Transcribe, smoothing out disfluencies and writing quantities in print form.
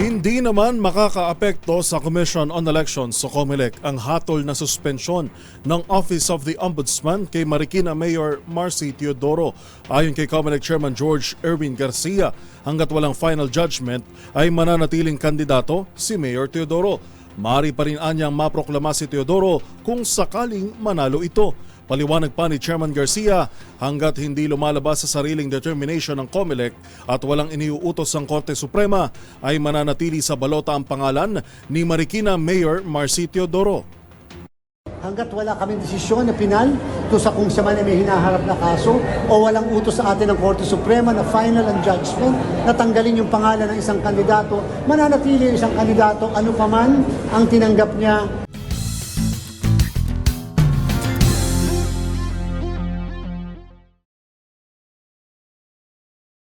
Hindi naman makakaapekto sa Commission on Elections o COMELEC ang hatol na suspensyon ng Office of the Ombudsman kay Marikina Mayor Marcy Teodoro. Ayon kay COMELEC Chairman George Erwin Garcia, hanggat walang final judgment ay mananatiling kandidato si Mayor Teodoro. Maaari pa rin anyang maproklama si Teodoro kung sakaling manalo ito. Paliwanag pa ni Chairman Garcia, hanggat hindi lumalabas sa sariling determination ng COMELEC at walang iniuutos ng Korte Suprema ay mananatili sa balota ang pangalan ni Marikina Mayor Marcy Teodoro. Hanggat wala kaming desisyon na pinal to sa kung siya man ay may hinaharap na kaso o walang utos sa atin ng Korte Suprema na final and judgment na tanggalin yung pangalan ng isang kandidato, mananatili yung isang kandidato ano pa man ang tinanggap niya